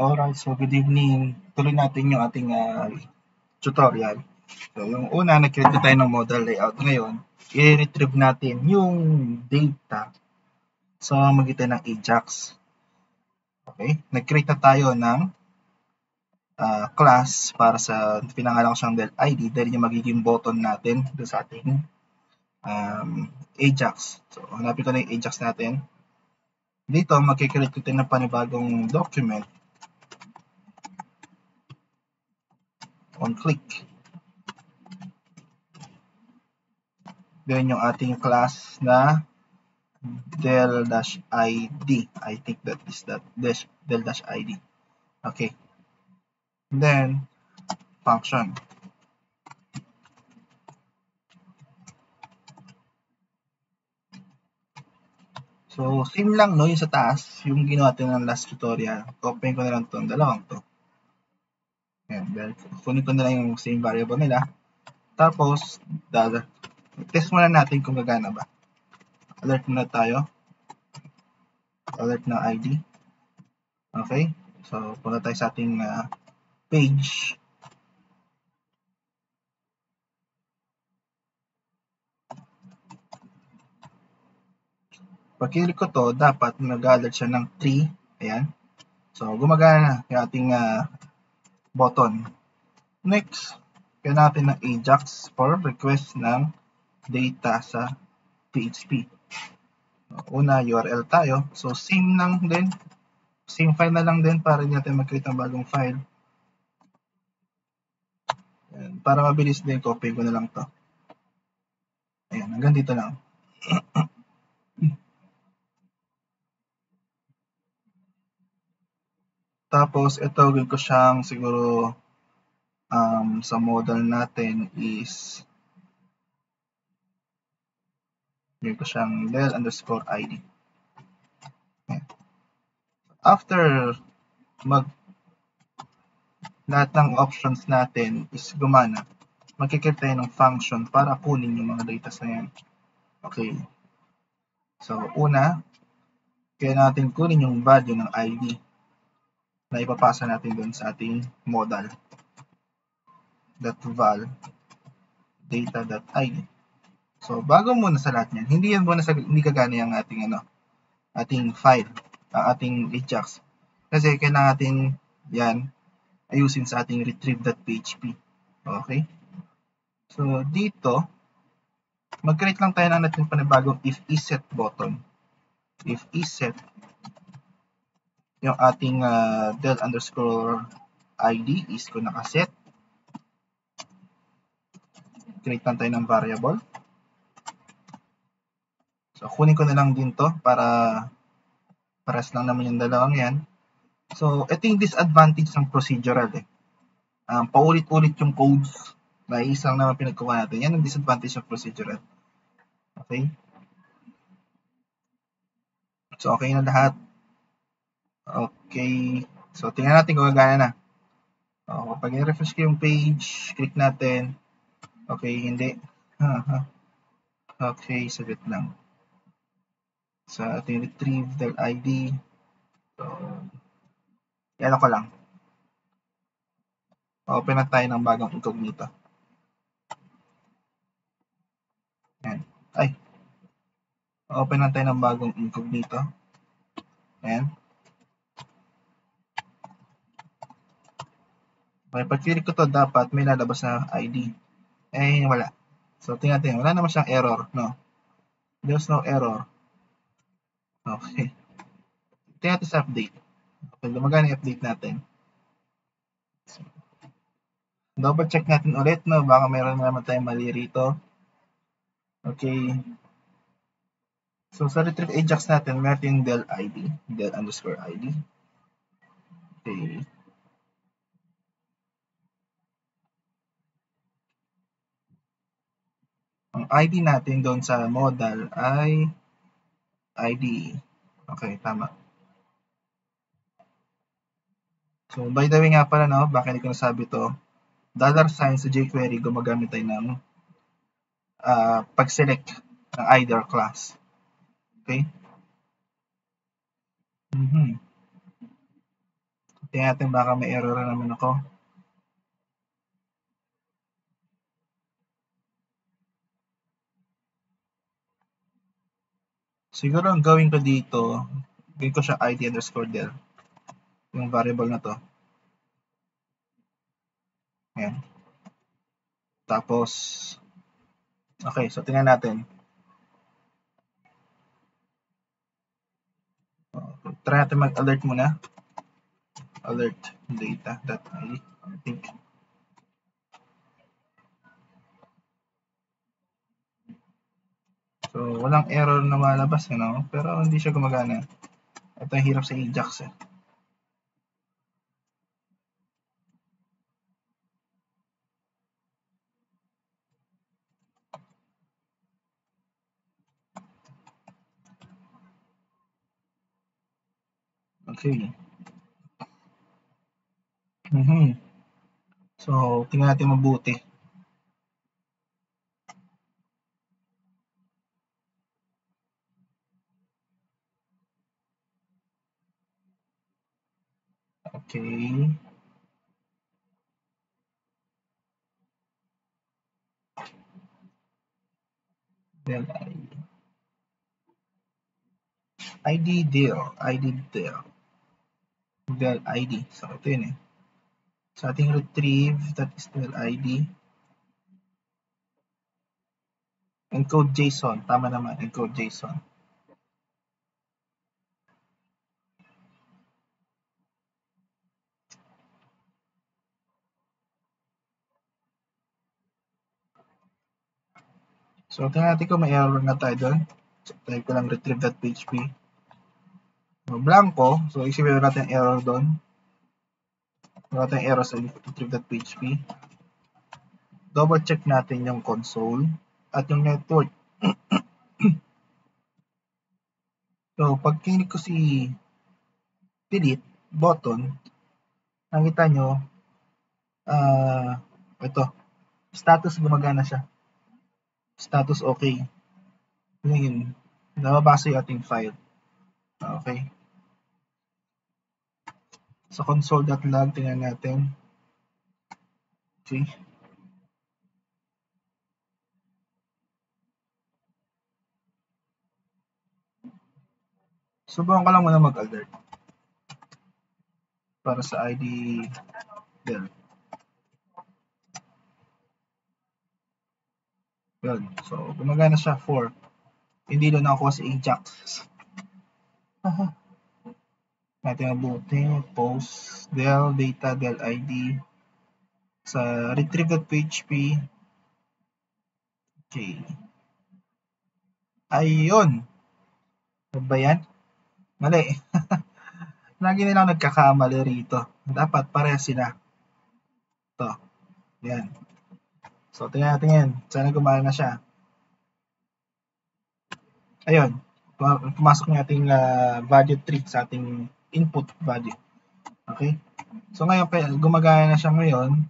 Alright, so good evening. Tuloy natin yung ating tutorial. So yung una, nag-create tayo ng model layout. Ngayon, i-retrieve natin yung data sa magitan ng Ajax. Okay? Nag-create na tayo ng class para sa pinangalan ko siyang del ID dahil yung magiging button natin doon sa ating Ajax. So hanapin ko na yung Ajax natin. Dito, mag-create ko tayo ng panibagong document. On click. Then yung ating class na del-id. I think that is that del-id. Okay. Then, function. So, same lang, no? Yung sa taas, yung ginawa natin ng last tutorial. Copy ko na lang itong dalawang to. Ayan, then, kunin ko na lang yung same variable nila. Tapos, test muna natin kung gagana ba. Alert muna tayo. Alert na ID. Okay. So, punta tayo sa ating page. Pag click ko to, dapat mag-alert siya ng 3. Ayan. So, gumagana na yung ating button. Next, kailangan natin ng Ajax for request ng data sa PHP. Una, URL tayo. So, same lang din. Same file na lang din para natin mag-create ng bagong file. Ayan. Para mabilis din, copy ko na lang to. Ayan, hanggang dito lang. Tapos, ito, gawin ko siyang siguro sa model natin is gawin ko siyang del_id. Ayan. After lahat ng options natin is gumana, magkikreate tayo ng function para kunin yung mga data na yan. Okay. So, una, kaya natin kunin yung value ng ID na ipapasa natin doon sa ating modal. .val data.id. So, bago muna sa lahat yan, hindi gagana yung ating file, ating Ajax. Kasi kailangan natin yan ayusin sa ating retrieve.php. Okay? So, dito, mag-create lang tayo ng natin panibagong if isset button. If isset yung ating del_id is kung nakaset. Create lang tayo ng variable. So, kunin ko na lang din to para pares lang naman yung dalawang yan. So, ito yung disadvantage ng procedural eh. Paulit-ulit yung codes na isang naman pinagkuha natin. Yan ang disadvantage ng procedural. Okay? So, okay na lahat. Okay. So, tingnan natin kung gagana na. Kapag i-refresh ko yung page, click natin. Okay, hindi. Okay, saglit lang. Sa ating retrieve.id. So, yan ako lang. Open na tayo ng bagong incognito. Yan. Ay. Open na tayo ng bagong incognito. Ayan. Okay, pag-click ko to, dapat may lalabas na ID. Eh, wala. So, tingnan natin. Wala naman siyang error, no? There's no error. Okay. Tingnan natin sa update. Okay, lumagana yung update natin. So, double check natin ulit, no? Baka meron naman tayong mali rito. Okay. So, sa retrieve Ajax natin, meron yung del-id. del_id. Okay. Ang ID natin doon sa modal ay ID. Okay, tama. So, by the way nga pala, no, baka hindi ko nasabi to, $sign sa jQuery, gumagamit tayo ng pag-select ng either class. Okay? Tingnan natin baka may error na naman ako. Siguro ang gawin ko dito, gawin ko siya id_del, yung variable na to. Ayan. Tapos, okay, so tingnan natin. Try natin mag-alert muna. Alert data.id, I think. So, walang error na malabas, pero hindi siya gumagana. Ito ang hirap sa Ajax eh. Okay. So, tingnan natin mabuti. Okay. Del ID. So, ito yun eh. So, ating retrieve, that is del ID. Encode JSON. Tama naman, encode JSON. So, tingnan natin kung may error na tayo doon. So, type ko lang retrieve.php. So, blanco. So, isipin natin error doon. Wala tayong error sa retrieve.php. Double check natin yung console at yung network. So, pag click ko si delete button, nakita nyo, ito, status gumagana siya. Status okay. Ngayon, nababasa yung ating file. Okay. Sa console.log, tingnan natin. Okay. Subukan ko lang muna mag-alert para sa ID del. Yun. So, gumagana siya 4. Hindi doon nakuha si Ajax. Natin mabuti. Post del data del ID sa retrieve.php. Okay. Ayun. Ano ba yan? Mali. Lagi nilang nagkakamali rito. Dapat parehas sila. Ito. Yan. So, tingnan natin yan. Sana gumana na siya. Ayun. Pumasok ng ating value tree sa ating input value. Okay? So, ngayon, gumagana na siya ngayon.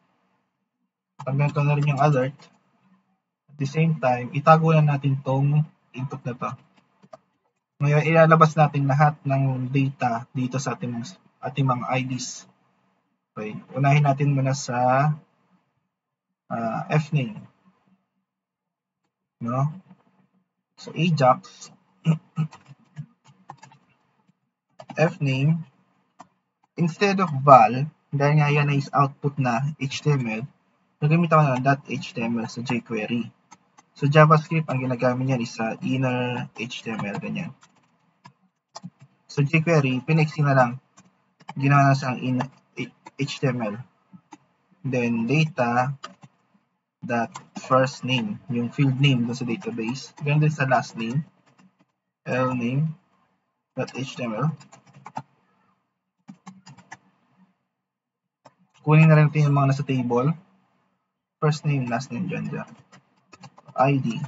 Tanggalin ko na rin yung alert. At the same time, itago na natin tong input na to. Ngayon, ilalabas natin lahat ng data dito sa ating mga IDs. Okay. Unahin natin muna sa fname. No? So, Ajax, fname, instead of val, dahil nga yan is output na HTML, nagamit ako ng .html sa jQuery. So, JavaScript, ang ginagamit niyan is sa inner HTML, ganyan. So, jQuery, pinaiksi na lang. Ginawa na siyang inner HTML. Then, data dot first name, yung field name doon sa database. Ganyan din sa last name, lname dot html. Kunin na rin natin yung mga nasa table. First name, last name, dyan. ID.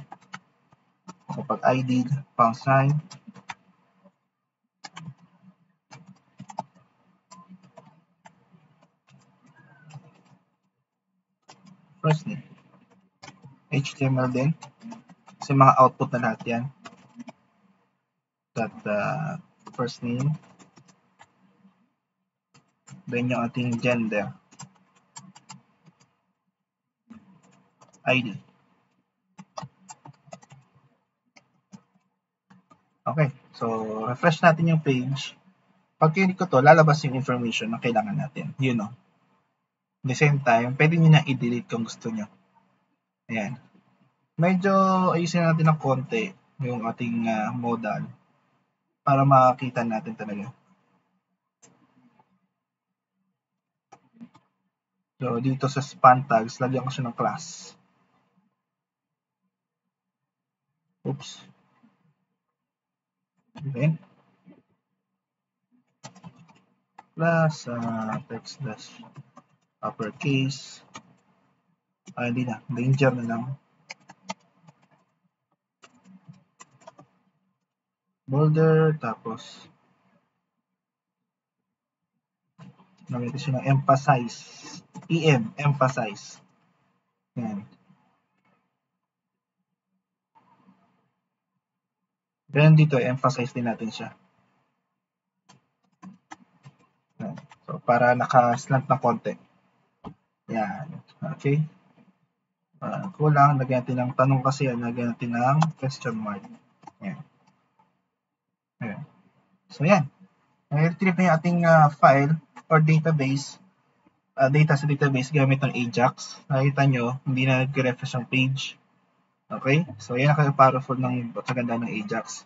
Kapag ID, pound sign. First name. HTML din. Kasi mga output na lahat yan. That first name then yung ating gender, ID. Okay, so refresh natin yung page. Pag click ko to, lalabas yung information na kailangan natin. Yun o. At the same time, pwede nyo na i-delete kung gusto nyo. Ayan. Medyo ayusin natin ng konti yung ating modal para makakita natin talaga. So, dito sa span tags, lagyan ko siya ng class. Oops. Okay. Plus, text dash uppercase. Hindi na. Danger na lang. Bolder, tapos nagiging siya ng emphasize. Emphasize. Yan. Ganyan dito, emphasize din natin siya. Yan. So, para naka-slant na konti. Yan. Okay. Kulang, lagyan natin ng tanong kasi yan, lagyan natin ng question mark. Yan. Ayan. So, yan. I-retrieve na yung ating file or database, data sa database gamit ng Ajax. Nakita nyo, hindi na nag-refresh ang page. Okay? So, yan ang powerful ng kaganda ng Ajax.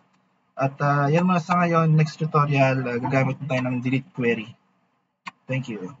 At yan muna sa ngayon. Next tutorial, gagamit tayo ng delete query. Thank you.